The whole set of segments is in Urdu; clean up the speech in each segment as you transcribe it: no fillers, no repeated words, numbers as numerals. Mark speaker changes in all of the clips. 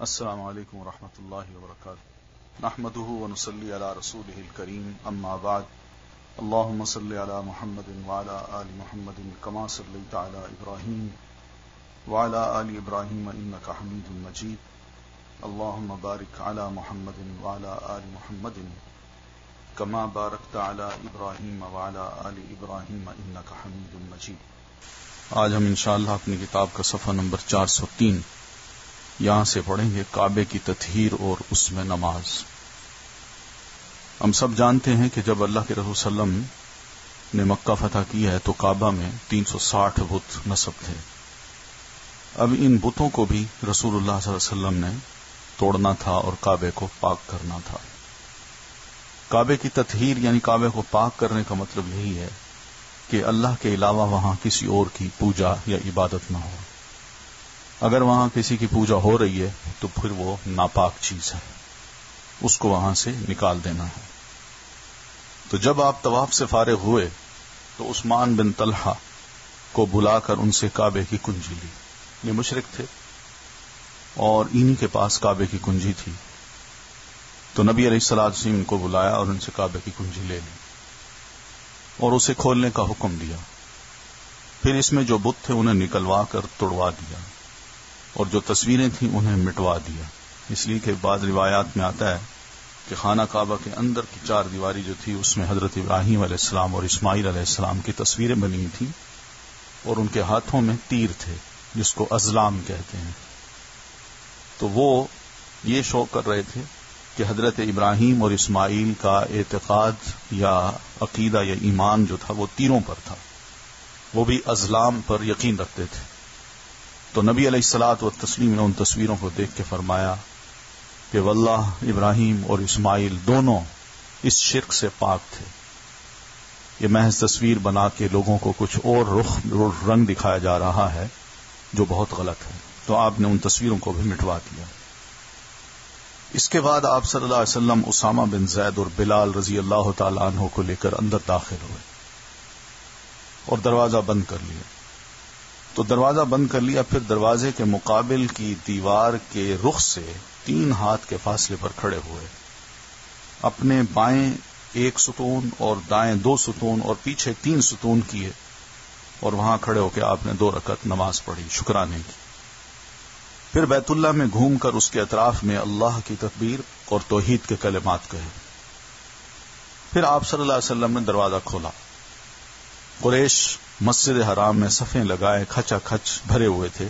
Speaker 1: السلام علیکم ورحمۃ اللہ وبرکاتہ نحمده ونصلي على رسوله الكريم اما بعد اللهم صل على محمد وعلى آل محمد كما صليت على ابراهيم وعلى آل ابراهيم انك حميد مجيد اللهم بارك على محمد وعلى آل محمد كما باركت على ابراهيم وعلى آل ابراهيم انك حميد مجيد۔ آج ہم انشاءاللہ اپنی کتاب کا صفحہ نمبر 403 یہاں سے پڑھیں گے، کعبے کی تطہیر اور اس میں نماز۔ ہم سب جانتے ہیں کہ جب اللہ کے رسول صلی اللہ علیہ وسلم نے مکہ فتح کیا ہے تو کعبہ میں 360 بت نصب تھے۔ اب ان بتوں کو بھی رسول اللہ صلی اللہ علیہ وسلم نے توڑنا تھا اور کعبے کو پاک کرنا تھا۔ کعبے کی تطہیر یعنی کعبے کو پاک کرنے کا مطلب یہی ہے کہ اللہ کے علاوہ وہاں کسی اور کی پوجا یا عبادت نہ ہو۔ اگر وہاں کسی کی پوجا ہو رہی ہے تو پھر وہ ناپاک چیز ہے، اس کو وہاں سے نکال دینا ہے۔ تو جب آپ طواف سے فارغ ہوئے تو عثمان بن طلحہ کو بلا کر ان سے کعبے کی کنجی لی۔ یہ مشرک تھے اور انہی کے پاس کعبے کی کنجی تھی، تو نبی علیہ الصلوۃ والسلام کو بلایا اور ان سے کعبے کی کنجی لے لی اور اسے کھولنے کا حکم دیا۔ پھر اس میں جو بت تھے انہیں نکلوا کر توڑوا دیا اور جو تصویریں تھیں انہیں مٹوا دیا، اس لیے کہ بعض روایات میں آتا ہے کہ خانہ کعبہ کے اندر کی 4 دیواری جو تھی اس میں حضرت ابراہیم علیہ السلام اور اسماعیل علیہ السلام کی تصویریں بنی تھیں اور ان کے ہاتھوں میں تیر تھے جس کو ازلام کہتے ہیں۔ تو وہ یہ شو کر رہے تھے کہ حضرت ابراہیم اور اسماعیل کا اعتقاد یا عقیدہ یا ایمان جو تھا وہ تیروں پر تھا، وہ بھی ازلام پر یقین رکھتے تھے۔ تو نبی علیہ الصلوۃ والتسلیم نے ان تصویروں کو دیکھ کے فرمایا کہ واللہ ابراہیم اور اسماعیل دونوں اس شرک سے پاک تھے، یہ محض تصویر بنا کے لوگوں کو کچھ اور رنگ دکھایا جا رہا ہے جو بہت غلط ہے۔ تو آپ نے ان تصویروں کو بھی مٹوا دیا۔ اس کے بعد آپ صلی اللہ علیہ وسلم اسامہ بن زید اور بلال رضی اللہ تعالی عنہ کو لے کر اندر داخل ہوئے اور دروازہ بند کر لیا۔ تو دروازہ بند کر لیا، پھر دروازے کے مقابل کی دیوار کے رخ سے 3 ہاتھ کے فاصلے پر کھڑے ہوئے، اپنے بائیں 1 ستون اور دائیں 2 ستون اور پیچھے 3 ستون کیے اور وہاں کھڑے ہو کے آپ نے 2 رکعت نماز پڑھی شکرانے کی۔ پھر بیت اللہ میں گھوم کر اس کے اطراف میں اللہ کی تکبیر اور توحید کے کلمات کہے۔ پھر آپ صلی اللہ علیہ وسلم نے دروازہ کھولا۔ قریش مسجد حرام میں صفیں لگائے کھچا کھچ بھرے ہوئے تھے۔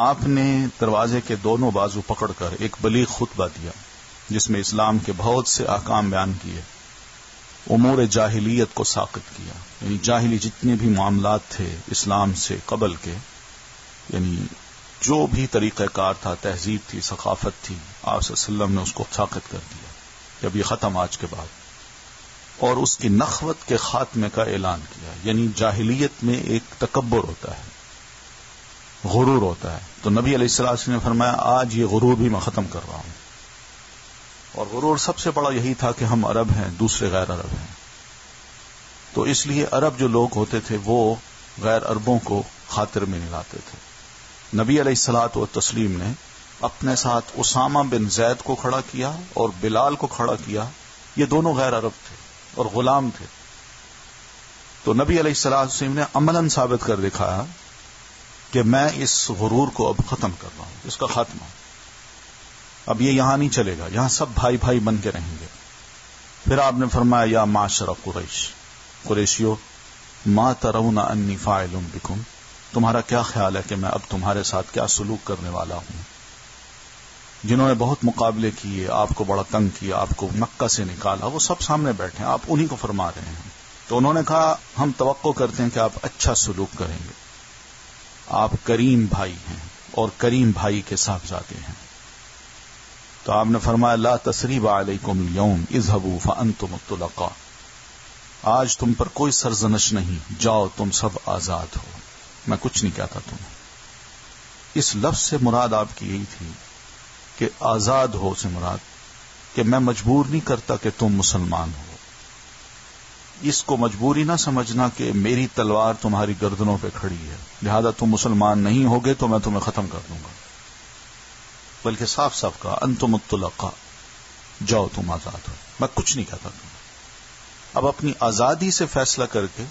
Speaker 1: آپ نے دروازے کے دونوں بازو پکڑ کر ایک بلیغ خطبہ دیا جس میں اسلام کے بہت سے احکام بیان کیے، امور جاہلیت کو ساقط کیا، یعنی جاہلی جتنے بھی معاملات تھے اسلام سے قبل کے، یعنی جو بھی طریقہ کار تھا، تہذیب تھی، ثقافت تھی، آپ صلی اللہ علیہ وسلم نے اس کو ساقط کر دیا جب یہ ختم آج کے بعد، اور اس کی نخوت کے خاتمے کا اعلان کیا۔ یعنی جاہلیت میں ایک تکبر ہوتا ہے، غرور ہوتا ہے، تو نبی علیہ السلام نے فرمایا آج یہ غرور بھی میں ختم کر رہا ہوں۔ اور غرور سب سے بڑا یہی تھا کہ ہم عرب ہیں، دوسرے غیر عرب ہیں، تو اس لیے عرب جو لوگ ہوتے تھے وہ غیر عربوں کو خاطر میں نہیں لاتے تھے۔ نبی علیہ الصلوۃ والتسلیم نے اپنے ساتھ اسامہ بن زید کو کھڑا کیا اور بلال کو کھڑا کیا، یہ دونوں غیر عرب تھے اور غلام تھے۔ تو نبی علیہ الصلوۃ والسلام نے عملاً ثابت کر دکھایا کہ میں اس غرور کو اب ختم کر رہا ہوں، اس کا خاتمہ اب یہ یہاں نہیں چلے گا، یہاں سب بھائی بھائی بن کے رہیں گے۔ پھر آپ نے فرمایا یا معشر قریش، قریشیو ما ترون انی فاعل بکم، تمہارا کیا خیال ہے کہ میں اب تمہارے ساتھ کیا سلوک کرنے والا ہوں؟ جنہوں نے بہت مقابلے کیے، آپ کو بڑا تنگ کیا، آپ کو مکہ سے نکالا، وہ سب سامنے بیٹھے ہیں، آپ انہی کو فرما رہے ہیں۔ تو انہوں نے کہا ہم توقع کرتے ہیں کہ آپ اچھا سلوک کریں گے، آپ کریم بھائی ہیں اور کریم بھائی کے صاحبزادے ہیں۔ تو آپ نے فرمایا لا تثریب علیکم اليوم اذهبوا فانتم الطلقاء، آج تم پر کوئی سرزنش نہیں، جاؤ تم سب آزاد ہو، میں کچھ نہیں کہتا تمہیں۔ اس لفظ سے مراد آپ کی یہی تھی کہ آزاد ہو سے مراد کہ میں مجبور نہیں کرتا کہ تم مسلمان ہو، اس کو مجبوری نہ سمجھنا کہ میری تلوار تمہاری گردنوں پہ کھڑی ہے، لہذا تم مسلمان نہیں ہوگے تو میں تمہیں ختم کر دوں گا۔ بلکہ صاف صاف کہا انتم الطلقاء، جاؤ تم آزاد ہو، میں کچھ نہیں کہتا تمہیں۔ اب اپنی آزادی سے فیصلہ کر کے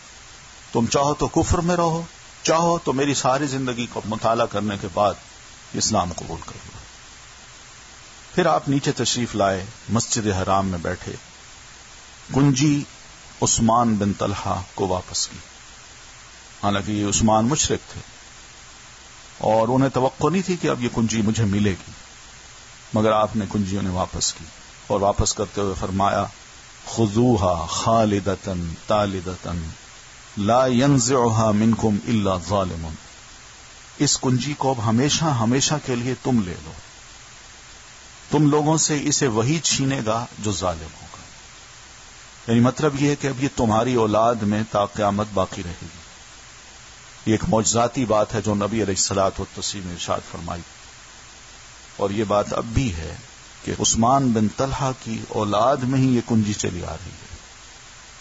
Speaker 1: تم چاہو تو کفر میں رہو، چاہو تو میری ساری زندگی کو مطالعہ کرنے کے بعد اسلام قبول کر لو۔ پھر آپ نیچے تشریف لائے، مسجد حرام میں بیٹھے، کنجی عثمان بن طلحہ کو واپس کی۔ حالانکہ یہ عثمان مشرک تھے اور انہیں توقع نہیں تھی کہ اب یہ کنجی مجھے ملے گی، مگر آپ نے کنجی انہیں واپس کی، اور واپس کرتے ہوئے فرمایا خذوها خالدتن تالدتن لا ينزعها منکم الا ظالم، اس کنجی کو اب ہمیشہ ہمیشہ کے لیے تم لے لو، تم لوگوں سے اسے وہی چھینے گا جو ظالم ہوگا۔ یعنی مطلب یہ ہے کہ اب یہ تمہاری اولاد میں تا قیامت باقی رہے گی۔ یہ ایک معجزاتی بات ہے جو نبی علیہ الصلوۃ والتسلیم نے ارشاد فرمائی، اور یہ بات اب بھی ہے کہ عثمان بن طلحہ کی اولاد میں ہی یہ کنجی چلی آ رہی ہے،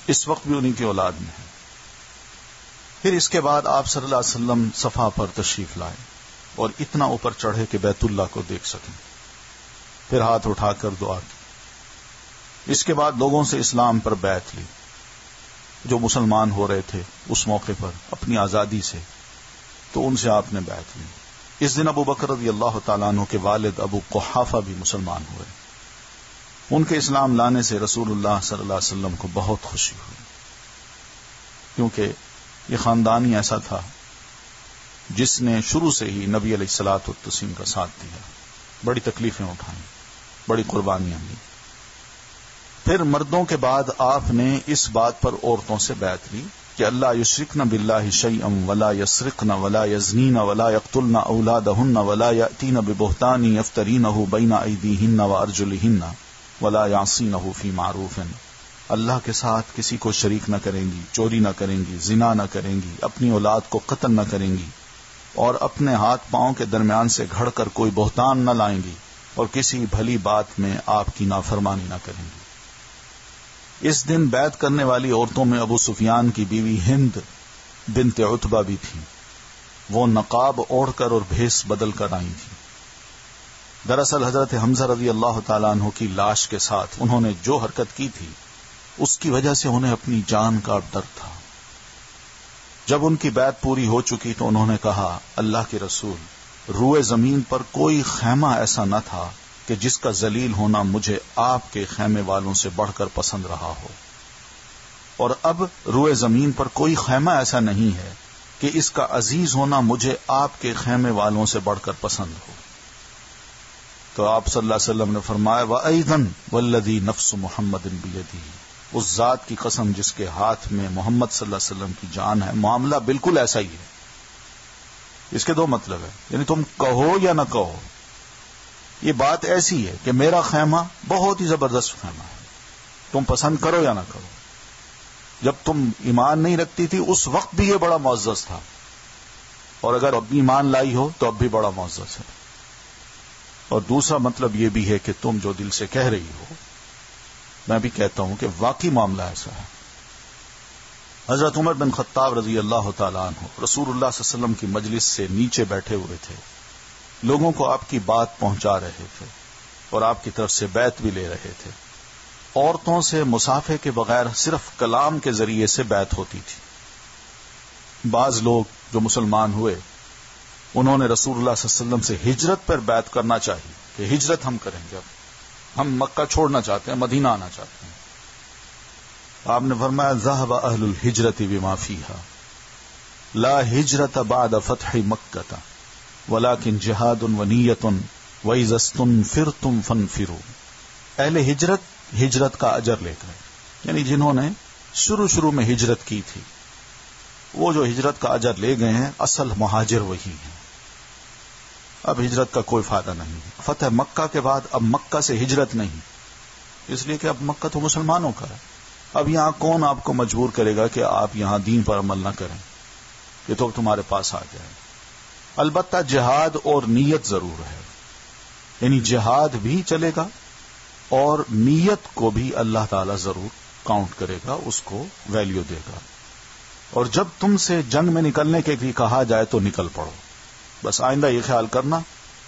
Speaker 1: اس وقت بھی انہی کی اولاد میں ہے۔ پھر اس کے بعد آپ صلی اللہ علیہ وسلم صفا پر تشریف لائے اور اتنا اوپر چڑھے کہ بیت اللہ کو دیکھ سکیں، پھر ہاتھ اٹھا کر دعا کی۔ اس کے بعد لوگوں سے اسلام پر بیعت لی، جو مسلمان ہو رہے تھے اس موقع پر اپنی آزادی سے، تو ان سے آپ نے بیعت لی۔ اس دن ابو بکر رضی اللہ تعالیٰ عنہ کے والد ابو قحافہ بھی مسلمان ہوئے۔ ان کے اسلام لانے سے رسول اللہ صلی اللہ علیہ وسلم کو بہت خوشی ہوئی، کیونکہ یہ خاندانی ایسا تھا جس نے شروع سے ہی نبی علیہ الصلوۃ والتسلیم کا ساتھ دیا، بڑی تکلیفیں اٹھائیں، بڑی قربانیاں دی۔ پھر مردوں کے بعد آپ نے اس بات پر عورتوں سے بیعت لی کہ اللہ یشرکن باللہ شیئا ولا یسرقن ولا یزنین ولا یقتلن اولادہن ولا یأتین ببہتان یفترینہ بین ایدیہن وارجلہن ولا یعصینہ فی معروف، اللہ کے ساتھ کسی کو شریک نہ کریں گی، چوری نہ کریں گی، زنا نہ کریں گی، اپنی اولاد کو قتل نہ کریں گی، اور اپنے ہاتھ پاؤں کے درمیان سے گھڑ کر کوئی بہتان نہ لائیں گی، اور کسی بھلی بات میں آپ کی نافرمانی نہ کریں گی۔ اس دن بیعت کرنے والی عورتوں میں ابو سفیان کی بیوی ہند بنت عتبہ بھی تھی، وہ نقاب اوڑھ کر اور بھیس بدل کر آئی تھی۔ دراصل حضرت حمزہ رضی اللہ تعالیٰ عنہ کی لاش کے ساتھ انہوں نے جو حرکت کی تھی اس کی وجہ سے انہیں اپنی جان کا ڈر تھا۔ جب ان کی بیعت پوری ہو چکی تو انہوں نے کہا اللہ کے رسول، روئے زمین پر کوئی خیمہ ایسا نہ تھا کہ جس کا ذلیل ہونا مجھے آپ کے خیمے والوں سے بڑھ کر پسند رہا ہو، اور اب روئے زمین پر کوئی خیمہ ایسا نہیں ہے کہ اس کا عزیز ہونا مجھے آپ کے خیمے والوں سے بڑھ کر پسند ہو۔ تو آپ صلی اللہ علیہ وسلم نے فرمایا وَأَيْضًا وَالَّذِي نَفْسُ مُحَمَّدٍ بِيَدِهِ، اس ذات کی قسم جس کے ہاتھ میں محمد صلی اللہ علیہ وسلم کی جان ہے، معاملہ بالکل ایسا ہی ہے۔ اس کے دو مطلب ہیں، یعنی تم کہو یا نہ کہو، یہ بات ایسی ہے کہ میرا خیمہ بہت ہی زبردست خیمہ ہے، تم پسند کرو یا نہ کرو۔ جب تم ایمان نہیں رکھتی تھی اس وقت بھی یہ بڑا معزز تھا، اور اگر اب ایمان لائی ہو تو اب بھی بڑا معزز ہے۔ اور دوسرا مطلب یہ بھی ہے کہ تم جو دل سے کہہ رہی ہو، میں بھی کہتا ہوں کہ واقعی معاملہ ایسا ہے۔ حضرت عمر بن خطاب رضی اللہ تعالیٰ عنہ رسول اللہ صلی اللہ علیہ وسلم کی مجلس سے نیچے بیٹھے ہوئے تھے، لوگوں کو آپ کی بات پہنچا رہے تھے اور آپ کی طرف سے بیعت بھی لے رہے تھے۔ عورتوں سے مصافحے کے بغیر صرف کلام کے ذریعے سے بیعت ہوتی تھی۔ بعض لوگ جو مسلمان ہوئے انہوں نے رسول اللہ صلی اللہ علیہ وسلم سے ہجرت پر بیعت کرنا چاہیے کہ ہجرت ہم کریں گے، اب ہم مکہ چھوڑنا چاہتے ہیں، مدینہ آنا چاہتے ہیں۔ آپ نے فرمایا ذهب اہل الہجرت بما فیها لا ہجرت بعد فتح مکہ ولکن جہاد ونیۃ واذا استنفرتم فانفروا، اہل ہجرت کا اجر لے کر، یعنی جنہوں نے شروع میں ہجرت کی تھی وہ جو ہجرت کا اجر لے گئے ہیں اصل مہاجر وہی ہیں۔ اب ہجرت کا کوئی فائدہ نہیں ہے۔ فتح مکہ کے بعد اب مکہ سے ہجرت نہیں، اس لیے کہ اب مکہ تو مسلمانوں کا ہے۔ اب یہاں کون آپ کو مجبور کرے گا کہ آپ یہاں دین پر عمل نہ کریں، یہ تو تمہارے پاس آ جائے۔ البتہ جہاد اور نیت ضرور ہے، یعنی جہاد بھی چلے گا اور نیت کو بھی اللہ تعالی ضرور کاؤنٹ کرے گا، اس کو ویلیو دے گا۔ اور جب تم سے جنگ میں نکلنے کے لیے کہا جائے تو نکل پڑو، بس آئندہ یہ خیال کرنا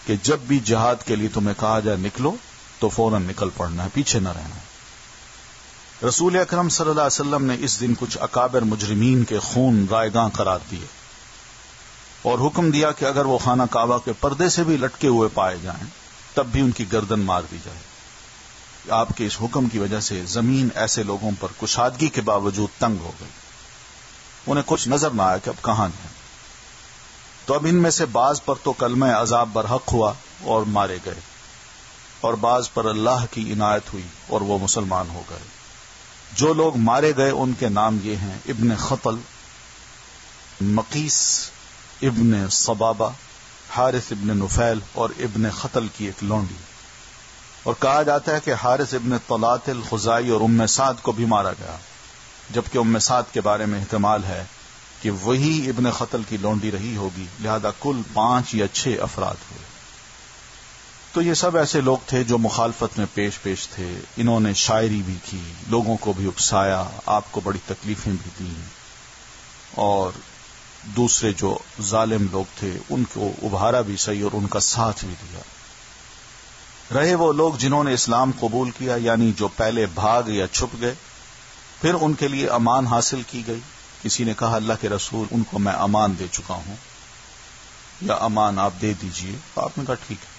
Speaker 1: کہ جب بھی جہاد کے لیے تمہیں کہا جائے نکلو تو فوراً نکل پڑنا ہے، پیچھے نہ رہنا ہے۔ رسول اکرم صلی اللہ علیہ وسلم نے اس دن کچھ اکابر مجرمین کے خون رائگاں قرار دیے اور حکم دیا کہ اگر وہ خانہ کعبہ کے پردے سے بھی لٹکے ہوئے پائے جائیں تب بھی ان کی گردن مار دی جائے۔ آپ کے اس حکم کی وجہ سے زمین ایسے لوگوں پر کشادگی کے باوجود تنگ ہو گئی، انہیں کچھ نظر نہ آیا کہ اب کہاں جائیں۔ تو اب ان میں سے بعض پر تو کلمہ عذاب برحق ہوا اور مارے گئے، اور بعض پر اللہ کی عنایت ہوئی اور وہ مسلمان ہو گئے۔ جو لوگ مارے گئے ان کے نام یہ ہیں: ابن خطل، مقیس ابن صبابہ، حارث ابن نفیل اور ابن خطل کی ایک لونڈی۔ اور کہا جاتا ہے کہ حارث ابن طلات الخزائی اور ام سعد کو بھی مارا گیا، جبکہ ام سعد کے بارے میں احتمال ہے کہ وہی ابن خطل کی لونڈی رہی ہوگی، لہذا کل 5 یا 6 افراد ہوئے۔ تو یہ سب ایسے لوگ تھے جو مخالفت میں پیش تھے، انہوں نے شاعری بھی کی، لوگوں کو بھی اکسایا، آپ کو بڑی تکلیفیں بھی دیں، اور دوسرے جو ظالم لوگ تھے ان کو ابھارا بھی صحیح اور ان کا ساتھ بھی دیا۔ رہے وہ لوگ جنہوں نے اسلام قبول کیا، یعنی جو پہلے بھاگ یا چھپ گئے، پھر ان کے لیے امان حاصل کی گئی۔ کسی نے کہا اللہ کے رسول ان کو میں امان دے چکا ہوں، یا امان آپ دے دیجئے، تو آپ نے کہا ٹھیک ہے،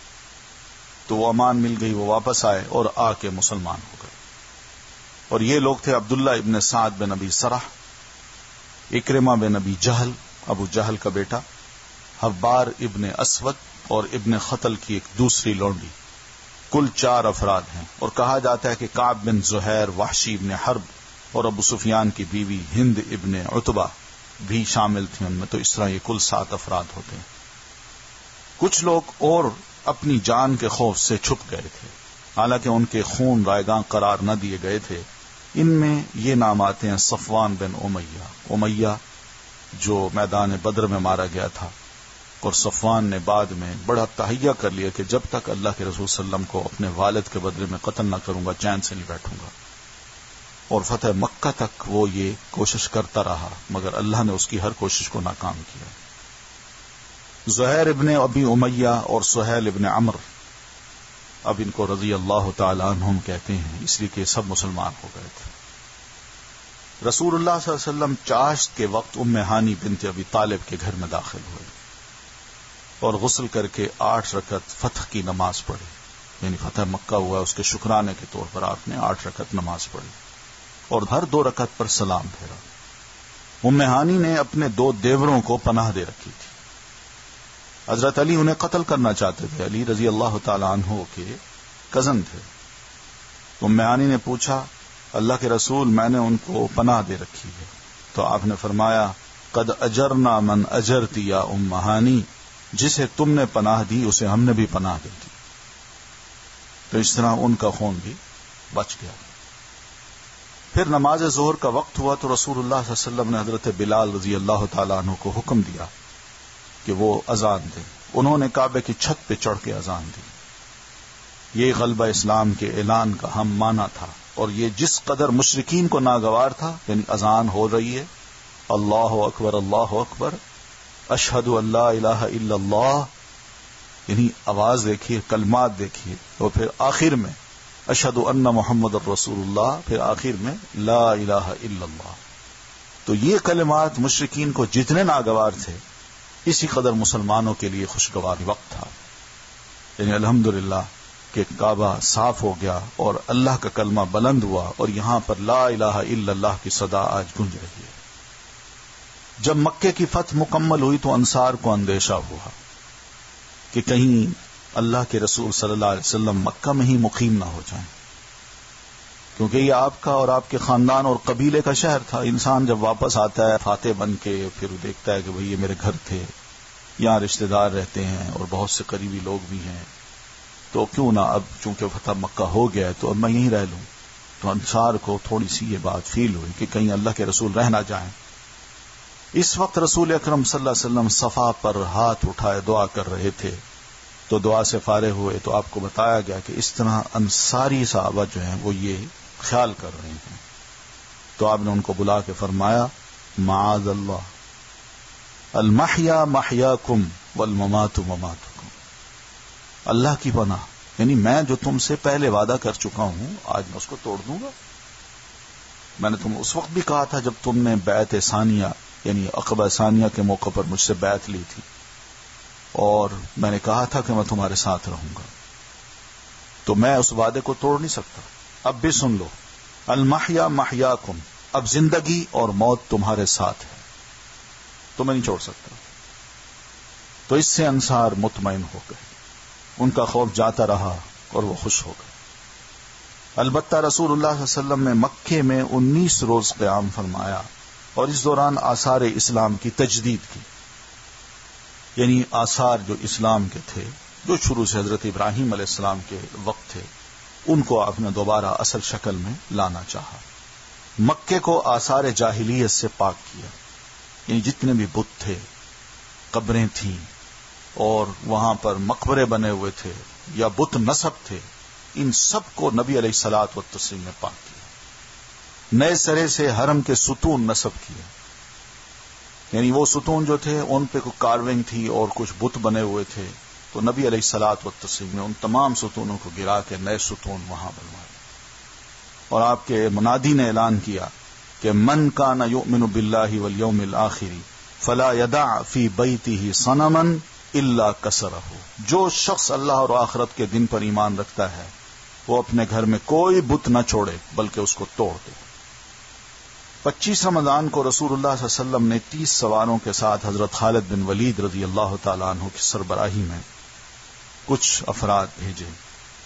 Speaker 1: تو وہ امان مل گئی، وہ واپس آئے اور آ کے مسلمان ہو گئے۔ اور یہ لوگ تھے عبداللہ ابن سعد بن ابی سرح، اکرمہ بن ابی جہل، ابو جہل کا بیٹا، حبار ابن اسود اور ابن خطل کی ایک دوسری لونڈی۔ کل 4 افراد ہیں، اور کہا جاتا ہے کہ کعب بن زہیر، وحشی ابن حرب اور ابو سفیان کی بیوی ہند ابن عتبہ بھی شامل تھے ان میں، تو اس طرح یہ کل 7 افراد ہوتے ہیں۔ کچھ لوگ اور اپنی جان کے خوف سے چھپ گئے تھے، حالانکہ ان کے خون رائگاں قرار نہ دیے گئے تھے۔ ان میں یہ نام آتے ہیں: صفوان بن امیہ جو میدان بدر میں مارا گیا تھا، اور صفوان نے بعد میں بڑا تہیہ کر لیا کہ جب تک اللہ کے رسول صلی اللہ علیہ وسلم کو اپنے والد کے بدلے میں قتل نہ کروں گا چین سے نہیں بیٹھوں گا، اور فتح مکہ تک وہ یہ کوشش کرتا رہا، مگر اللہ نے اس کی ہر کوشش کو ناکام کیا۔ زہیر ابن ابی امیہ اور سہیل ابن عمر، اب ان کو رضی اللہ تعالی عنہم کہتے ہیں، اس لیے کہ سب مسلمان ہو گئے تھے۔ رسول اللہ صلی اللہ علیہ وسلم چاشت کے وقت ام ہانی بنت ابی طالب کے گھر میں داخل ہوئے اور غسل کر کے 8 رکعت فتح کی نماز پڑھی، یعنی فتح مکہ ہوا اس کے شکرانے کے طور پر آپ نے 8 رکعت نماز پڑھی اور ہر 2 رکعت پر سلام پھیرا۔ ام ہانی نے اپنے 2 دیوروں کو پناہ دے رکھی تھی۔ حضرت علی انہیں قتل کرنا چاہتے تھے، علی رضی اللہ تعالی عنہ کے کزن تھے۔ ام ہانی نے پوچھا اللہ کے رسول میں نے ان کو پناہ دے رکھی ہے، تو آپ نے فرمایا قد اجرنا من اجرتی یا ام ہانی، جسے تم نے پناہ دی اسے ہم نے بھی پناہ دے دی۔ تو اس طرح ان کا خون بھی بچ گیا۔ پھر نماز ظہر کا وقت ہوا تو رسول اللہ صلی اللہ علیہ وسلم نے حضرت بلال رضی اللہ تعالی عنہ کو حکم دیا کہ وہ اذان دیں۔ انہوں نے کعبے کی چھت پہ چڑھ کے اذان دی۔ یہ غلبہ اسلام کے اعلان کا ہم معنی تھا، اور یہ جس قدر مشرکین کو ناگوار تھا، یعنی اذان ہو رہی ہے، اللہ اکبر، اشہد ان لا الہ الا اللہ، یعنی آواز دیکھیے، کلمات دیکھیے، اور پھر آخر میں اشہد ان محمد الرسول اللہ، پھر آخر میں لا الہ الا اللہ۔ تو یہ کلمات مشرکین کو جتنے ناگوار تھے، اسی قدر مسلمانوں کے لیے خوشگوار وقت تھا، یعنی الحمدللہ کہ کعبہ صاف ہو گیا اور اللہ کا کلمہ بلند ہوا، اور یہاں پر لا الہ الا اللہ کی صدا آج گونج رہی ہے۔ جب مکے کی فتح مکمل ہوئی تو انصار کو اندیشہ ہوا کہ کہیں اللہ کے رسول صلی اللہ علیہ وسلم مکہ میں ہی مقیم نہ ہو جائیں، کیونکہ یہ آپ کا اور آپ کے خاندان اور قبیلے کا شہر تھا۔ انسان جب واپس آتا ہے فاتح بن کے، پھر وہ دیکھتا ہے کہ بھئی یہ میرے گھر تھے، یہاں رشتہ دار رہتے ہیں اور بہت سے قریبی لوگ بھی ہیں، تو کیوں نہ اب چونکہ فتح مکہ ہو گیا ہے تو اب میں یہیں رہ لوں۔ تو انصار کو تھوڑی سی یہ بات فیل ہوئی کہ کہیں اللہ کے رسول رہ نہ جائیں۔ اس وقت رسول اکرم صلی اللہ علیہ وسلم صفا پر ہاتھ اٹھائے دعا کر رہے تھے، تو دعا سے فارغ ہوئے تو آپ کو بتایا گیا کہ اس طرح انصاری صحابہ جو ہیں وہ یہ خیال کر رہے ہیں، تو آپ نے ان کو بلا کے فرمایا معاذ اللہ، المحیا محیاکم والممات مماتکم، اللہ کی پناہ، یعنی میں جو تم سے پہلے وعدہ کر چکا ہوں آج میں اس کو توڑ دوں گا. میں نے تم اس وقت بھی کہا تھا جب تم نے بیعت ثانیہ یعنی عقبہ ثانیہ کے موقع پر مجھ سے بیعت لی تھی، اور میں نے کہا تھا کہ میں تمہارے ساتھ رہوں گا، تو میں اس وعدے کو توڑ نہیں سکتا. اب بھی سن لو، المحیا محیاکم، اب زندگی اور موت تمہارے ساتھ ہے، تو میں نہیں چھوڑ سکتا. تو اس سے انصار مطمئن ہو گئے، ان کا خوف جاتا رہا اور وہ خوش ہو گئے. البتہ رسول اللہ صلی اللہ علیہ وسلم نے مکے میں 19 روز قیام فرمایا اور اس دوران آثار اسلام کی تجدید کی، یعنی آثار جو اسلام کے تھے جو شروع سے حضرت ابراہیم علیہ السلام کے وقت تھے ان کو آپ نے دوبارہ اصل شکل میں لانا چاہا. مکے کو آثار جاہلیت سے پاک کیا، یعنی جتنے بھی بت تھے، قبریں تھیں اور وہاں پر مقبرے بنے ہوئے تھے یا بت نصب تھے، ان سب کو نبی علیہ الصلوۃ والتسلیم نے پاک کیا. نئے سرے سے حرم کے ستون نصب کیے، یعنی وہ ستون جو تھے ان پہ کوئی کارونگ تھی اور کچھ بت بنے ہوئے تھے، تو نبی علیہ الصلوۃ والتسلیم نے ان تمام ستونوں کو گرا کے نئے ستون وہاں بنوائے. اور آپ کے منادی نے اعلان کیا کہ من کان یؤمن باللہ والیوم الآخر فلا یدع فی بیتہ صنما الا کسرہ، جو شخص اللہ اور آخرت کے دن پر ایمان رکھتا ہے وہ اپنے گھر میں کوئی بت نہ چھوڑے بلکہ اس کو توڑ دے. 25 رمضان کو رسول اللہ صلی اللہ علیہ وسلم نے 30 سواروں کے ساتھ حضرت خالد بن ولید رضی اللہ تعالیٰ عنہ کی سربراہی میں کچھ افراد بھیجے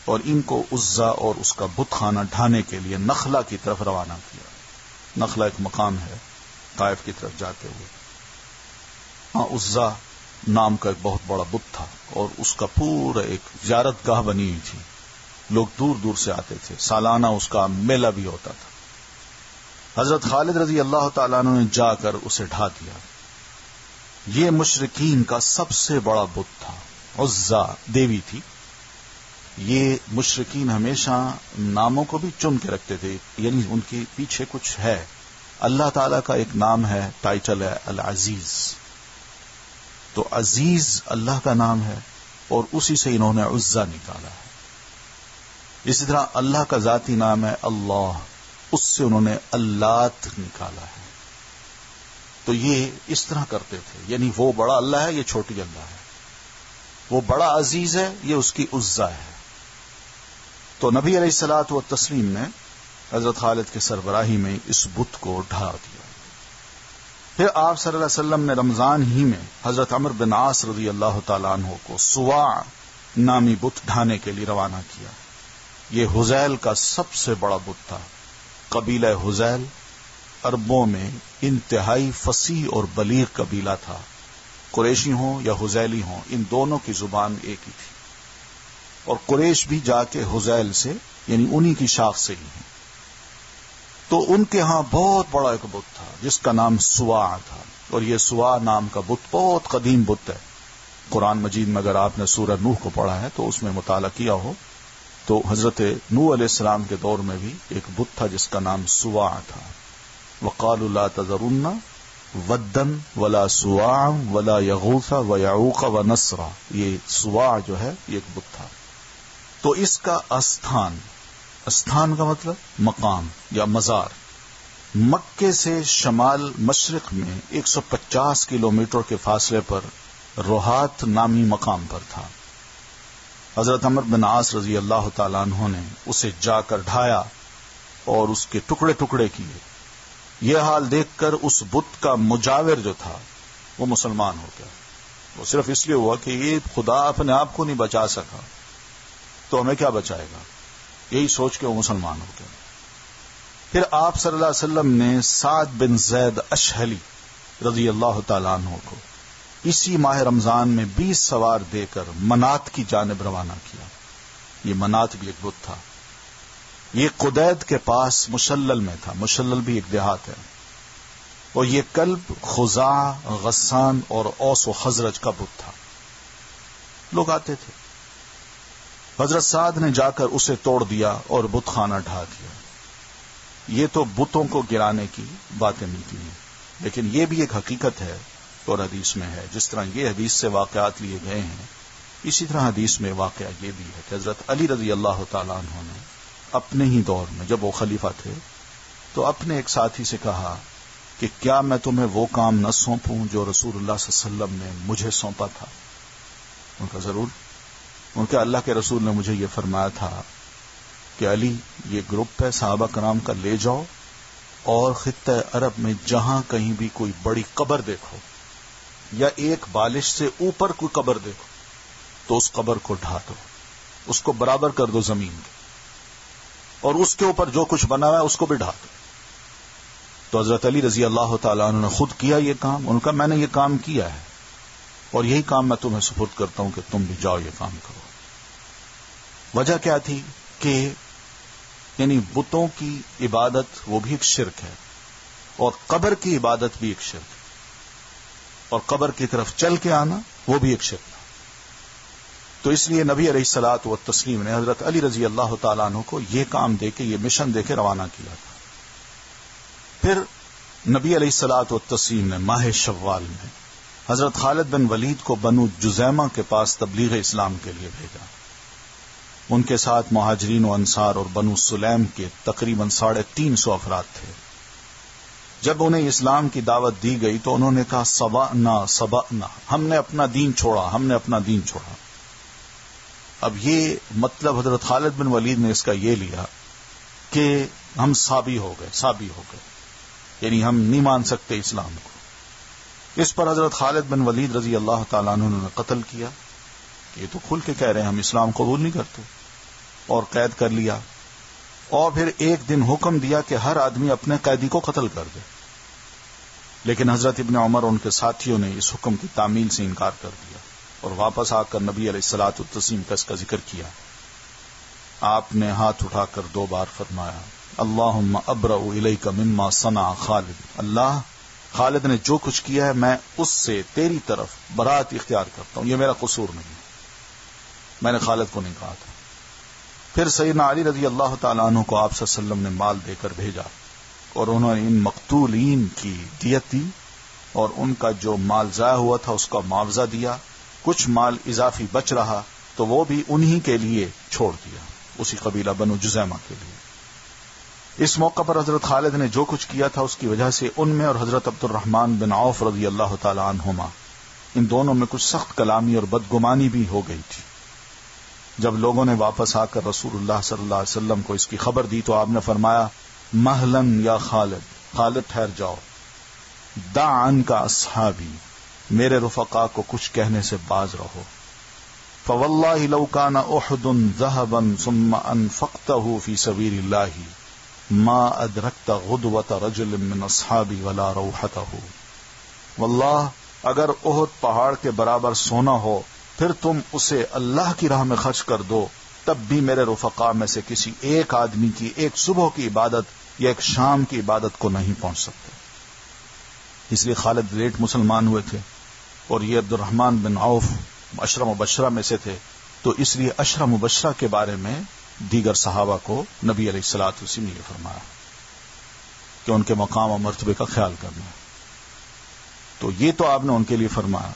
Speaker 1: اور ان کو عزا اور اس کا بت خانہ ڈھانے کے لیے نخلا کی طرف روانہ کیا. نخلا ایک مقام ہے طائف کی طرف جاتے ہوئے. ہاں، عزا نام کا ایک بہت بڑا بت تھا اور اس کا پورا ایک زیارت گاہ بنی ہوئی تھی، لوگ دور دور سے آتے تھے، سالانہ اس کا میلہ بھی ہوتا تھا. حضرت خالد رضی اللہ تعالیٰ عنہ نے جا کر اسے ڈھا دیا. یہ مشرکین کا سب سے بڑا بت تھا، عزا دیوی تھی. یہ مشرکین ہمیشہ ناموں کو بھی چن کے رکھتے تھے، یعنی ان کے پیچھے کچھ ہے. اللہ تعالیٰ کا ایک نام ہے، ٹائٹل ہے العزیز، تو عزیز اللہ کا نام ہے اور اسی سے انہوں نے عزا نکالا ہے. اسی طرح اللہ کا ذاتی نام ہے اللہ، اس سے انہوں نے اللات نکالا ہے. تو یہ اس طرح کرتے تھے، یعنی وہ بڑا اللہ ہے، یہ چھوٹی اللہ ہے، وہ بڑا عزیز ہے، یہ اس کی عزا ہے. تو نبی علیہ الصلوۃ والتسلیم نے حضرت خالد کے سربراہی میں اس بت کو ڈھا دیا. پھر آپ صلی اللہ علیہ وسلم نے رمضان ہی میں حضرت عمرو بن عاص رضی اللہ تعالیٰ عنہ کو سواع نامی بت ڈھانے کے لیے روانہ کیا. یہ حذیل کا سب سے بڑا بت تھا. قبیلہ حذیل عربوں میں انتہائی فصیح اور بلیغ قبیلہ تھا. قریشی ہوں یا حذیلی ہوں، ان دونوں کی زبان ایک ہی تھی، اور قریش بھی جا کے حذیل سے یعنی انہی کی شاخ سے ہی ہیں. تو ان کے ہاں بہت بڑا ایک بت تھا جس کا نام سواع تھا، اور یہ سواع نام کا بت بہت قدیم بت ہے. قرآن مجید میں اگر آپ نے سورہ نوح کو پڑھا ہے تو اس میں مطالعہ کیا ہو تو حضرت نوح علیہ السلام کے دور میں بھی ایک بت تھا جس کا نام سواع تھا. وقالوا لا تذرن ودن ولا سواع ولا یغوث ویعوق ونسرا، یہ سواع جو ہے یہ ایک بت تھا. تو اس کا استھان کا مطلب مقام یا مزار، مکے سے شمال مشرق میں 150 کلومیٹر کے فاصلے پر روحات نامی مقام پر تھا. حضرت عمرو بن عاص رضی اللہ تعالیٰ عنہ نے اسے جا کر ڈھایا اور اس کے ٹکڑے ٹکڑے کیے. یہ حال دیکھ کر اس بت کا مجاور جو تھا وہ مسلمان ہو گیا. وہ صرف اس لیے ہوا کہ یہ خدا اپنے آپ کو نہیں بچا سکا تو ہمیں کیا بچائے گا، یہی سوچ کے وہ مسلمان ہو گیا. پھر آپ صلی اللہ علیہ وسلم نے سعد بن زید اشہلی رضی اللہ تعالیٰ عنہ کو اسی ماہ رمضان میں 20 سوار دے کر منات کی جانب روانہ کیا. یہ منات بھی ایک بت تھا. یہ قدید کے پاس مشلل میں تھا. مشلل بھی ایک دیہات ہے. اور یہ کلب خزاع، غسان اور اوس و خزرج کا بت تھا. لوگ آتے تھے. حضرت سعد نے جا کر اسے توڑ دیا اور بت خانہ ڈھا دیا. یہ تو بتوں کو گرانے کی باتیں ملتی ہیں، لیکن یہ بھی ایک حقیقت ہے اور حدیث میں ہے. جس طرح یہ حدیث سے واقعات لیے گئے ہیں اسی طرح حدیث میں واقعہ یہ بھی ہے کہ حضرت علی رضی اللہ تعالیٰ عنہ نے اپنے ہی دور میں جب وہ خلیفہ تھے تو اپنے ایک ساتھی سے کہا کہ کیا میں تمہیں وہ کام نہ سونپوں جو رسول اللہ صلی اللہ علیہ وسلم نے مجھے سونپا تھا؟ ان کا ضرور. ان کے اللہ کے رسول نے مجھے یہ فرمایا تھا کہ علی یہ گروپ ہے صحابہ کرام کا، لے جاؤ اور خطہ عرب میں جہاں کہیں بھی کوئی بڑی قبر دیکھو یا ایک بالش سے اوپر کوئی قبر دیکھو تو اس قبر کو ڈھا دو، اس کو برابر کر دو زمین کے، اور اس کے اوپر جو کچھ بنا ہوا ہے اس کو بھی ڈھا دو. تو حضرت علی رضی اللہ تعالیٰ عنہ نے خود کیا یہ کام. ان کا میں نے یہ کام کیا ہے اور یہی کام میں تمہیں سپرد کرتا ہوں کہ تم بھی جاؤ یہ کام کرو. وجہ کیا تھی کہ یعنی بتوں کی عبادت وہ بھی ایک شرک ہے اور قبر کی عبادت بھی ایک شرک ہے، اور قبر کی طرف چل کے آنا وہ بھی ایک شرک ہے. تو اس لیے نبی علیہ الصلوۃ والتسلیم نے حضرت علی رضی اللہ تعالیٰ عنہ کو یہ کام دے کے، یہ مشن دے کے روانہ کیا تھا. پھر نبی علیہ الصلوۃ والتسلیم نے ماہ شوال میں حضرت خالد بن ولید کو بنو جزیمہ کے پاس تبلیغ اسلام کے لیے بھیجا. ان کے ساتھ مہاجرین و انصار اور بنو سلیم کے تقریباً 350 افراد تھے. جب انہیں اسلام کی دعوت دی گئی تو انہوں نے کہا سبعنا، ہم نے اپنا دین چھوڑا. اب یہ مطلب حضرت خالد بن ولید نے اس کا یہ لیا کہ ہم سابی ہو گئے، یعنی ہم نہیں مان سکتے اسلام کو. اس پر حضرت خالد بن ولید رضی اللہ تعالیٰ عنہ نے قتل کیا کہ یہ تو کھل کے کہہ رہے ہیں ہم اسلام قبول نہیں کرتے، اور قید کر لیا. اور پھر ایک دن حکم دیا کہ ہر آدمی اپنے قیدی کو قتل کر دے. لیکن حضرت ابن عمر اور ان کے ساتھیوں نے اس حکم کی تعمیل سے انکار کر دیا اور واپس آ کر نبی علیہ الصلوۃ والتسلیم کا اس کا ذکر کیا. آپ نے ہاتھ اٹھا کر 2 بار فرمایا اللہم ابرأ الیک مما صنع خالد، اللہ خالد نے جو کچھ کیا ہے میں اس سے تیری طرف برات اختیار کرتا ہوں، یہ میرا قصور نہیں ہے، میں نے خالد کو نہیں کہا تھا. پھر سیدنا علی رضی اللہ تعالیٰ عنہ کو آپ صلی اللہ علیہ وسلم نے مال دے کر بھیجا اور انہوں نے ان مقتولین کی دیت دی اور ان کا جو مال ضائع ہوا تھا اس کا معاوضہ دیا. کچھ مال اضافی بچ رہا تو وہ بھی انہی کے لیے چھوڑ دیا، اسی قبیلہ بنو جزیمہ کے لیے. اس موقع پر حضرت خالد نے جو کچھ کیا تھا اس کی وجہ سے ان میں اور حضرت عبد الرحمن بن عوف رضی اللہ تعالی عنہما ان دونوں میں کچھ سخت کلامی اور بدگمانی بھی ہو گئی تھی. جب لوگوں نے واپس آ کر رسول اللہ صلی اللہ علیہ وسلم کو اس کی خبر دی تو آپ نے فرمایا مہلن یا خالد ٹھہر جاؤ، دع عنک اصحابی، میرے رفقا کو کچھ کہنے سے باز رہو. فواللہ لو کان احد ذهبا ثم انفقته فی سبیل اللہ ما ادرکت غدوة رجل من اصحابی ولا روحته. واللہ اگر احد پہاڑ کے برابر سونا ہو پھر تم اسے اللہ کی راہ میں خرچ کر دو تب بھی میرے رفقا میں سے کسی ایک آدمی کی ایک صبح کی عبادت یا ایک شام کی عبادت کو نہیں پہنچ سکتے. اس لیے خالد لیٹ مسلمان ہوئے تھے اور یہ عبد الرحمن بن عوف عشرہ مبشرہ میں سے تھے، تو اس لیے عشرہ مبشرہ کے بارے میں دیگر صحابہ کو نبی علیہ الصلوۃ والسلام نے فرمایا کہ ان کے مقام و مرتبے کا خیال کرنا. تو یہ تو آپ نے ان کے لیے فرمایا.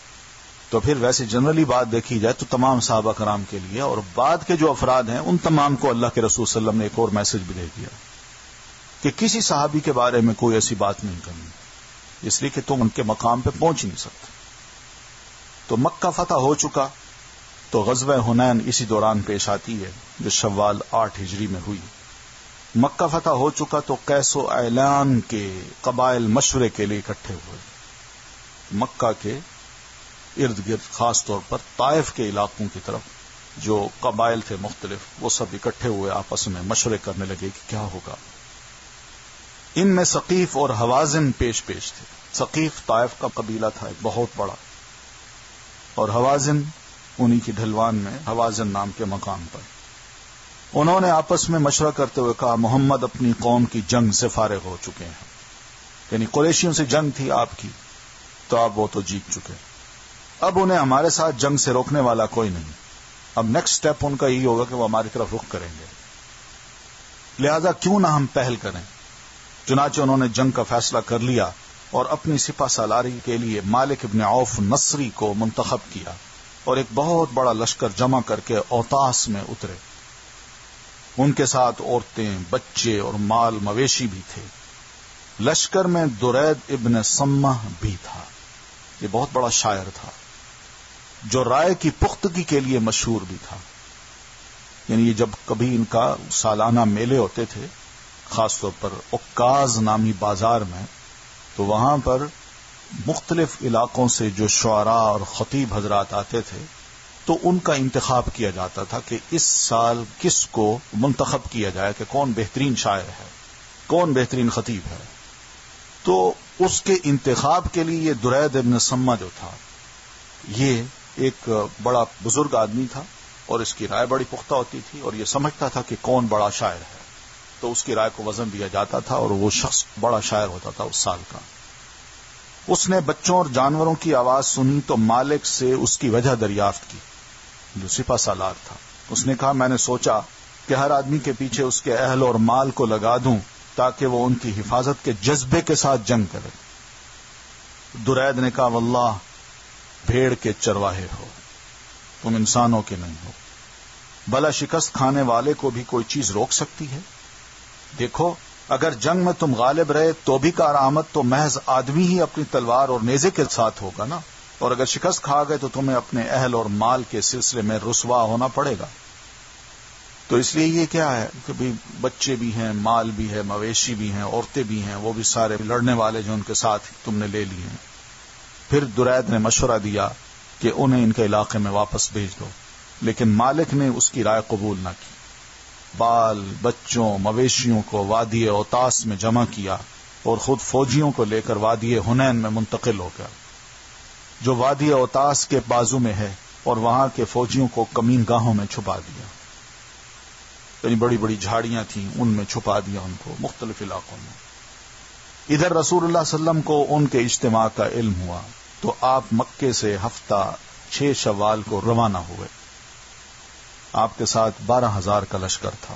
Speaker 1: تو پھر ویسے جنرلی بات دیکھی جائے تو تمام صحابہ کرام کے لیے اور بعد کے جو افراد ہیں ان تمام کو اللہ کے رسول صلی اللہ علیہ وسلم نے ایک اور میسج بھی دے دیا کہ کسی صحابی کے بارے میں کوئی ایسی بات نہیں کرنی، اس لیے کہ تم ان کے مقام پہ پہنچ نہیں سکتے. تو مکہ فتح ہو چکا تو غزوہ حنین اسی دوران پیش آتی ہے جو شوال 8 ہجری میں ہوئی. مکہ فتح ہو چکا تو قیس و اعلان کے قبائل مشورے کے لیے اکٹھے ہوئے. مکہ کے ارد گرد خاص طور پر طائف کے علاقوں کی طرف جو قبائل تھے مختلف وہ سب اکٹھے ہوئے آپس میں مشورے کرنے لگے کہ کیا ہوگا. ان میں ثقیف اور حوازن پیش تھے. ثقیف طائف کا قبیلہ تھا ایک بہت بڑا، اور حوازن انہی کی ڈھلوان میں حوازن نام کے مقام پر. انہوں نے آپس میں مشورہ کرتے ہوئے کہا محمد اپنی قوم کی جنگ سے فارغ ہو چکے ہیں، یعنی قریشیوں سے جنگ تھی آپ کی تو آپ وہ تو جیت چکے، اب انہیں ہمارے ساتھ جنگ سے روکنے والا کوئی نہیں. اب نیکسٹ سٹیپ ان کا یہی ہوگا کہ وہ ہماری طرف رخ کریں گے، لہذا کیوں نہ ہم پہل کریں. چنانچہ انہوں نے جنگ کا فیصلہ کر لیا اور اپنی سپہ سالاری کے لیے مالک ابن عوف نصری کو منتخب کیا اور ایک بہت بڑا لشکر جمع کر کے اوتاس میں اترے. ان کے ساتھ عورتیں، بچے اور مال مویشی بھی تھے. لشکر میں درید ابن سمہ بھی تھا. یہ بہت بڑا شاعر تھا جو رائے کی پختگی کے لیے مشہور بھی تھا. یعنی یہ جب کبھی ان کا سالانہ میلے ہوتے تھے، خاص طور پر عکاظ نامی بازار میں، تو وہاں پر مختلف علاقوں سے جو شعراء اور خطیب حضرات آتے تھے تو ان کا انتخاب کیا جاتا تھا کہ اس سال کس کو منتخب کیا جائے کہ کون بہترین شاعر ہے، کون بہترین خطیب ہے. تو اس کے انتخاب کے لیے یہ درید ابن سمہ جو تھا، یہ ایک بڑا بزرگ آدمی تھا اور اس کی رائے بڑی پختہ ہوتی تھی اور یہ سمجھتا تھا کہ کون بڑا شاعر ہے، تو اس کی رائے کو وزن دیا جاتا تھا اور وہ شخص بڑا شاعر ہوتا تھا اس سال کا. اس نے بچوں اور جانوروں کی آواز سنی تو مالک سے اس کی وجہ دریافت کی جو سپہ سالار تھا. اس نے کہا میں نے سوچا کہ ہر آدمی کے پیچھے اس کے اہل اور مال کو لگا دوں تاکہ وہ ان کی حفاظت کے جذبے کے ساتھ جنگ کرے. درید نے کہا واللہ بھیڑ کے چرواہے ہو، تم انسانوں کے نہیں ہو. بلا شکست کھانے والے کو بھی کوئی چیز روک سکتی ہے؟ دیکھو اگر جنگ میں تم غالب رہے تو بھی کارآمد تو محض آدمی ہی اپنی تلوار اور نیزے کے ساتھ ہوگا نا، اور اگر شکست کھا گئے تو تمہیں اپنے اہل اور مال کے سلسلے میں رسوا ہونا پڑے گا. تو اس لیے یہ کیا ہے کہ بھی بچے بھی ہیں، مال بھی ہے، مویشی بھی ہیں، عورتیں بھی ہیں، وہ بھی سارے لڑنے والے جو ان کے ساتھ تم نے لے لیے ہیں. پھر درید نے مشورہ دیا کہ انہیں ان کے علاقے میں واپس بھیج دو، لیکن مالک نے اس کی رائے قبول نہ کی. بال بچوں مویشیوں کو وادی اوتاس میں جمع کیا اور خود فوجیوں کو لے کر وادی حنین میں منتقل ہو گیا جو وادی اوتاس کے بازو میں ہے، اور وہاں کے فوجیوں کو کمین گاہوں میں چھپا دیا. یعنی بڑی بڑی جھاڑیاں تھیں، ان میں چھپا دیا ان کو مختلف علاقوں میں. ادھر رسول اللہ صلی اللہ علیہ وسلم کو ان کے اجتماع کا علم ہوا تو آپ مکے سے ہفتہ 6 شوال کو روانہ ہوئے. آپ کے ساتھ 12,000 کا لشکر تھا.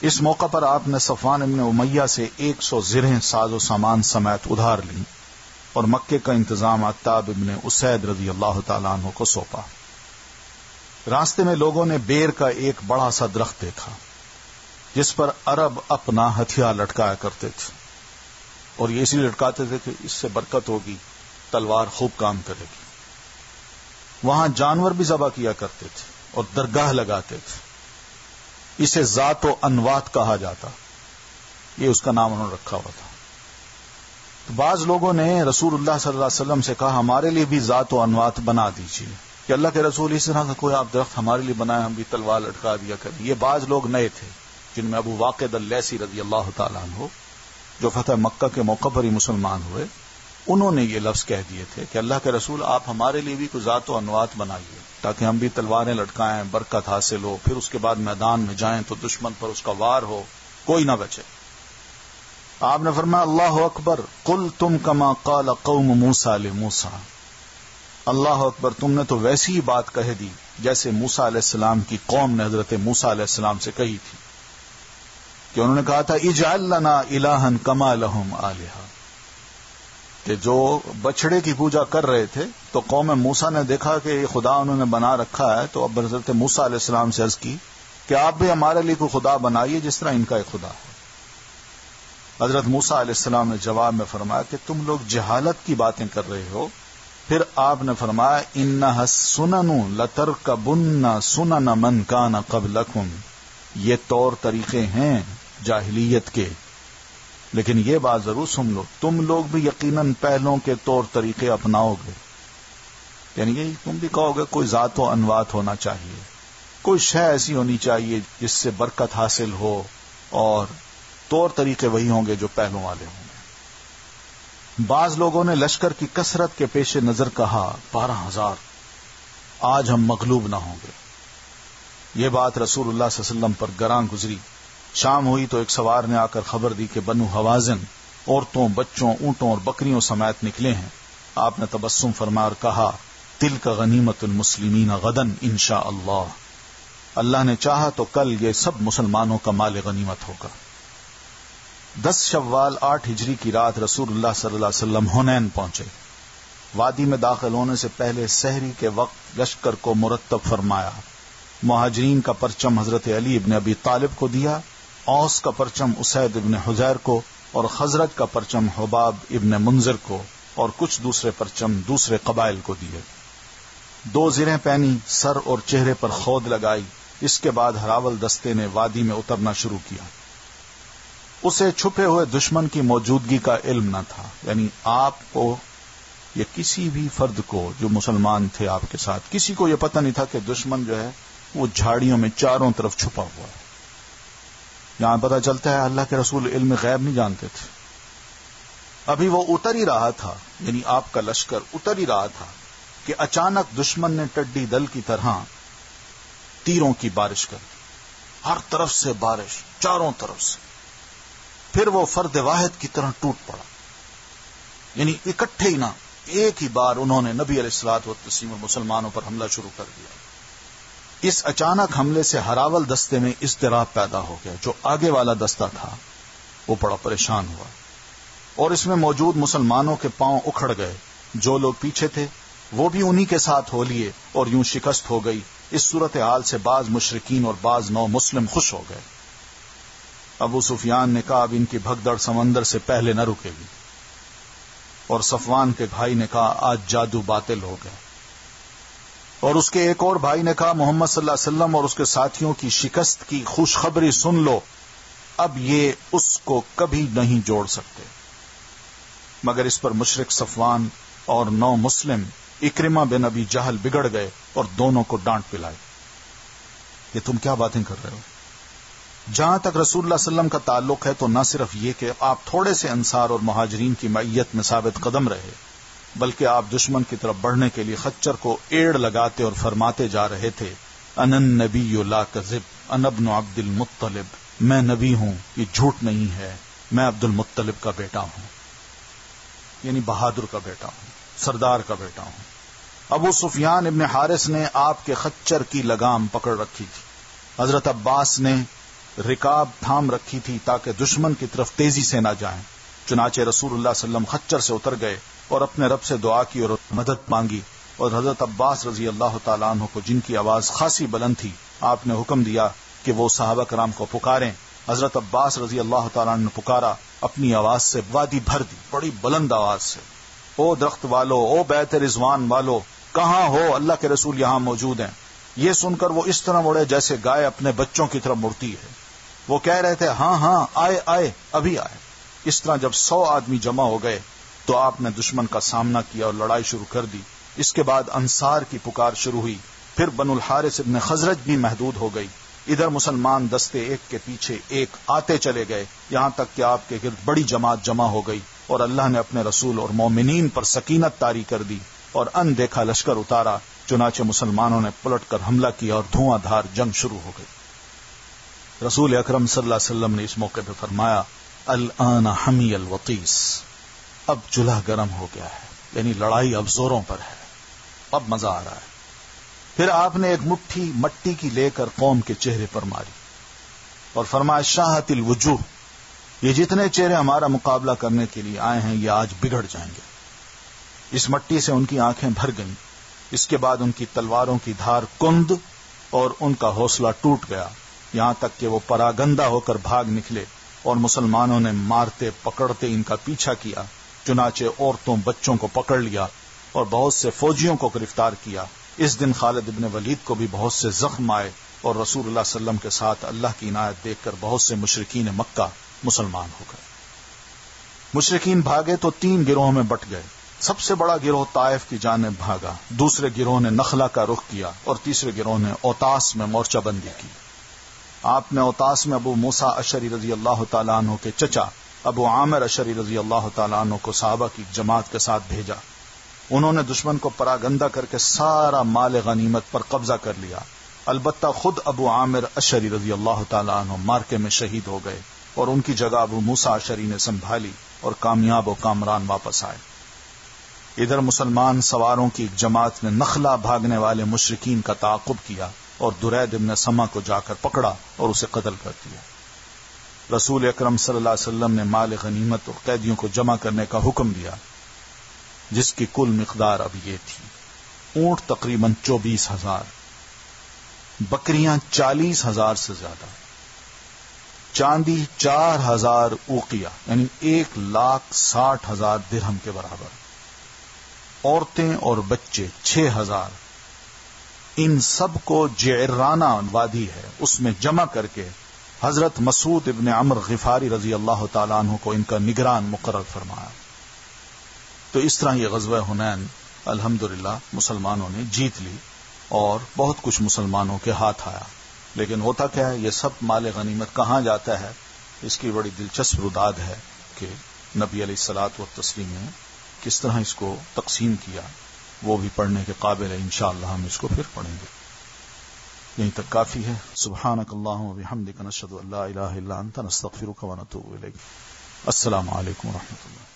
Speaker 1: اس موقع پر آپ نے صفوان ابن امیہ سے 100 زرہیں ساز و سامان سمیت ادھار لی اور مکے کا انتظام عتاب ابن اسید رضی اللہ تعالیٰ عنہ کو سونپا. راستے میں لوگوں نے بیر کا ایک بڑا سا درخت دیکھا جس پر عرب اپنا ہتھیار لٹکایا کرتے تھے، اور یہ اسی لٹکاتے تھے کہ اس سے برکت ہوگی، تلوار خوب کام کرے گی. وہاں جانور بھی ذبح کیا کرتے تھے اور درگاہ لگاتے تھے. اسے ذات و انوات کہا جاتا، یہ اس کا نام انہوں نے رکھا ہوا تھا. تو بعض لوگوں نے رسول اللہ صلی اللہ علیہ وسلم سے کہا ہمارے لیے بھی ذات و انوات بنا دیجیے کہ اللہ کے رسول اس طرح کا کوئی آپ درخت ہمارے لیے بنائے، ہم بھی تلوار لٹکا دیا کریں. یہ بعض لوگ نئے تھے جن میں ابو واقد اللیثی رضی اللہ تعالیٰ عنہ جو فتح مکہ کے موقع پر ہی مسلمان ہوئے، انہوں نے یہ لفظ کہہ دیے تھے کہ اللہ کے رسول آپ ہمارے لیے بھی کوئی ذات و انوات بنائیے تاکہ ہم بھی تلواریں لٹکائیں، برکت حاصل ہو، پھر اس کے بعد میدان میں جائیں تو دشمن پر اس کا وار ہو، کوئی نہ بچے. آپ نے فرمایا اللہ اکبر قل تم کما قال قوم موسیٰ لموسیٰ. اللہ اکبر، تم نے تو ویسی ہی بات کہہ دی جیسے موسیٰ علیہ السلام کی قوم نے حضرت موسیٰ علیہ السلام سے کہی تھی کہ انہوں نے کہا تھا اجعل لنا الہا کما لہم آلہہ، کہ جو بچڑے کی پوجا کر رہے تھے تو قوم موسیٰ نے دیکھا کہ یہ خدا انہوں نے بنا رکھا ہے، تو اب حضرت موسیٰ علیہ السلام سے عرض کی کہ آپ بھی ہمارے لیے کوئی خدا بنائیے جس طرح ان کا ایک خدا ہے. حضرت موسیٰ علیہ السلام نے جواب میں فرمایا کہ تم لوگ جہالت کی باتیں کر رہے ہو. پھر آپ نے فرمایا انھا السنن لترکبن سنن من کان قبلکم، یہ طور طریقے ہیں جاہلیت کے، لیکن یہ بات ضرور سن لو تم لوگ بھی یقیناً پہلوں کے طور طریقے اپناؤ گے. یعنی یہ تم بھی کہو گے کوئی ذات و انوات ہونا چاہیے، کوئی شے ایسی ہونی چاہیے جس سے برکت حاصل ہو، اور طور طریقے وہی ہوں گے جو پہلوں والے ہوں گے. بعض لوگوں نے لشکر کی کثرت کے پیش نظر کہا 12,000، آج ہم مغلوب نہ ہوں گے. یہ بات رسول اللہ صلی اللہ علیہ وسلم پر گراں گزری. شام ہوئی تو ایک سوار نے آ کر خبر دی کہ بنو حوازن عورتوں، بچوں، اونٹوں اور بکریوں سمیت نکلے ہیں. آپ نے تبسم فرمایا اور کہا تلک غنیمت المسلمین غدن انشاء اللہ، اللہ نے چاہا تو کل یہ سب مسلمانوں کا مال غنیمت ہوگا. 10 شوال 8 ہجری کی رات رسول اللہ صلی اللہ علیہ وسلم حنین پہنچے. وادی میں داخل ہونے سے پہلے سحری کے وقت لشکر کو مرتب فرمایا. مہاجرین کا پرچم حضرت علی ابن ابی طالب کو دیا، اوس کا پرچم اسید ابن حذیر کو، اور خزرج کا پرچم حباب ابن منذر کو، اور کچھ دوسرے پرچم دوسرے قبائل کو دیے. 2 زریں پہنی، سر اور چہرے پر خود لگائی. اس کے بعد ہراول دستے نے وادی میں اترنا شروع کیا. اسے چھپے ہوئے دشمن کی موجودگی کا علم نہ تھا، یعنی آپ کو یا کسی بھی فرد کو جو مسلمان تھے آپ کے ساتھ، کسی کو یہ پتہ نہیں تھا کہ دشمن جو ہے وہ جھاڑیوں میں چاروں طرف چھپا ہوا ہے. یہاں پتہ چلتا ہے اللہ کے رسول علم غیب نہیں جانتے تھے. ابھی وہ اتر ہی رہا تھا، یعنی آپ کا لشکر اتر ہی رہا تھا کہ اچانک دشمن نے ٹڈی دل کی طرح تیروں کی بارش کر دی. ہر طرف سے بارش، چاروں طرف سے. پھر وہ فرد واحد کی طرح ٹوٹ پڑا، یعنی اکٹھے ہی نہ، ایک ہی بار انہوں نے نبی علیہ الصلوۃ والتسلیم اور مسلمانوں پر حملہ شروع کر دیا. اس اچانک حملے سے ہراول دستے میں اضطراب پیدا ہو گیا. جو آگے والا دستہ تھا وہ بڑا پریشان ہوا، اور اس میں موجود مسلمانوں کے پاؤں اکھڑ گئے. جو لوگ پیچھے تھے وہ بھی انہی کے ساتھ ہو لیے، اور یوں شکست ہو گئی. اس صورتحال سے بعض مشرکین اور بعض نو مسلم خوش ہو گئے. ابو سفیان نے کہا اب ان کی بھگدڑ سمندر سے پہلے نہ رکے گی، اور صفوان کے بھائی نے کہا آج جادو باطل ہو گیا، اور اس کے ایک اور بھائی نے کہا محمد صلی اللہ علیہ وسلم اور اس کے ساتھیوں کی شکست کی خوشخبری سن لو، اب یہ اس کو کبھی نہیں جوڑ سکتے. مگر اس پر مشرک صفوان اور 9 مسلم اکرمہ بن ابی جہل بگڑ گئے اور دونوں کو ڈانٹ پلائی. یہ تم کیا باتیں کر رہے ہو؟ جہاں تک رسول اللہ صلی اللہ علیہ وسلم کا تعلق ہے تو نہ صرف یہ کہ آپ تھوڑے سے انصار اور مہاجرین کی معیت میں ثابت قدم رہے، بلکہ آپ دشمن کی طرف بڑھنے کے لیے خچر کو ایڑ لگاتے اور فرماتے جا رہے تھے انا النبی لا کذب انا ابن عبد المطلب، میں نبی ہوں، یہ جھوٹ نہیں ہے، میں عبد المطلب کا بیٹا ہوں، یعنی بہادر کا بیٹا ہوں، سردار کا بیٹا ہوں. ابو سفیان ابن حارث نے آپ کے خچر کی لگام پکڑ رکھی تھی. حضرت عباس نے رکاب تھام رکھی تھی تاکہ دشمن کی طرف تیزی سے نہ جائیں. چنانچہ رسول اللہ صلی اللہ علیہ وسلم خچر سے اتر گئے اور اپنے رب سے دعا کی اور مدد مانگی. اور حضرت عباس رضی اللہ تعالیٰ عنہ کو، جن کی آواز خاصی بلند تھی، آپ نے حکم دیا کہ وہ صحابہ کرام کو پکاریں. حضرت عباس رضی اللہ تعالیٰ عنہ نے پکارا، اپنی آواز سے وادی بھر دی، بڑی بلند آواز سے، او درخت والو، او بیت رضوان والو، کہاں ہو؟ اللہ کے رسول یہاں موجود ہیں. یہ سن کر وہ اس طرح مڑے جیسے گائے اپنے بچوں کی طرف مڑتی ہے. وہ کہہ رہے تھے ہاں ہاں آئے آئے، ابھی آئے. اس طرح جب 100 آدمی جمع ہو گئے تو آپ نے دشمن کا سامنا کیا اور لڑائی شروع کر دی. اس کے بعد انصار کی پکار شروع ہوئی، پھر بنو الحارث ابن خزرج بھی محدود ہو گئی. ادھر مسلمان دستے ایک کے پیچھے ایک آتے چلے گئے، یہاں تک کہ آپ کے گرد بڑی جماعت جمع ہو گئی، اور اللہ نے اپنے رسول اور مومنین پر سکینت طاری کر دی اور ان دیکھا لشکر اتارا. چنانچہ مسلمانوں نے پلٹ کر حملہ کیا اور دھواں دھار جنگ شروع ہو گئی. رسول اکرم صلی اللہ علیہ وسلم نے اس موقع پہ فرمایا الآن حمی الوطیس، اب چولہا گرم ہو گیا ہے، یعنی لڑائی اب زوروں پر ہے، اب مزہ آ رہا ہے. پھر آپ نے ایک مٹھی مٹی کی لے کر قوم کے چہرے پر ماری اور فرمایا شاہت الوجوہ، یہ جتنے چہرے ہمارا مقابلہ کرنے کے لیے آئے ہیں یہ آج بگڑ جائیں گے. اس مٹی سے ان کی آنکھیں بھر گئیں. اس کے بعد ان کی تلواروں کی دھار کند اور ان کا حوصلہ ٹوٹ گیا، یہاں تک کہ وہ پراگندہ ہو کر بھاگ نکلے، اور مسلمانوں نے مارتے پکڑتے ان کا پیچھا کیا. چنانچہ عورتوں بچوں کو پکڑ لیا اور بہت سے فوجیوں کو گرفتار کیا. اس دن خالد ابن ولید کو بھی بہت سے زخم آئے، اور رسول اللہ صلی اللہ علیہ وسلم کے ساتھ اللہ کی عنایت دیکھ کر بہت سے مشرکین مکہ مسلمان ہو گئے. مشرکین بھاگے تو 3 گروہوں میں بٹ گئے. سب سے بڑا گروہ طائف کی جانب بھاگا، دوسرے گروہ نے نخلا کا رخ کیا، اور تیسرے گروہ نے اوتاس میں مورچہ بندی کی. آپ نے اوتاس میں ابو موسیٰ اشعری رضی اللہ تعالیٰ عنہ کے چچا ابو عامر اشعری رضی اللہ تعالیٰ عنہ کو صحابہ کی جماعت کے ساتھ بھیجا. انہوں نے دشمن کو پراگندہ کر کے سارا مال غنیمت پر قبضہ کر لیا. البتہ خود ابو عامر اشعری رضی اللہ تعالیٰ عنہ مارکے میں شہید ہو گئے، اور ان کی جگہ ابو موسیٰ اشعری نے سنبھالی اور کامیاب و کامران واپس آئے. ادھر مسلمان سواروں کی ایک جماعت نے نخلا بھاگنے والے مشرکین کا تعاقب کیا اور درید ابن سما کو جا کر پکڑا اور اسے قتل کر دیا. رسول اکرم صلی اللہ علیہ وسلم نے مال غنیمت اور قیدیوں کو جمع کرنے کا حکم دیا. جس کی کل مقدار اب یہ تھی: اونٹ تقریباً 24,000، بکریاں 40,000 سے زیادہ، چاندی 4,000 اوقیہ یعنی 1,60,000 درہم کے برابر، عورتیں اور بچے 6,000. ان سب کو جعرانہ وادی ہے اس میں جمع کر کے حضرت مسعود ابن عمرو غفاری رضی اللہ تعالیٰ عنہ کو ان کا نگران مقرر فرمایا. تو اس طرح یہ غزوہ حنین الحمدللہ مسلمانوں نے جیت لی اور بہت کچھ مسلمانوں کے ہاتھ آیا. لیکن ہوتا کیا ہے، یہ سب مال غنیمت کہاں جاتا ہے؟ اس کی بڑی دلچسپ رداد ہے کہ نبی علیہ الصلوۃ والتسلیم نے کس طرح اس کو تقسیم کیا، وہ بھی پڑھنے کے قابل ہے. انشاءاللہ ہم اس کو پھر پڑھیں گے. یہیں تک کافی ہے. سبحانک اللہم وبحمدک، نشہد ان لا الہ الا انت، نستغفرک ونتوب الیک. السلام علیکم ورحمۃ اللہ.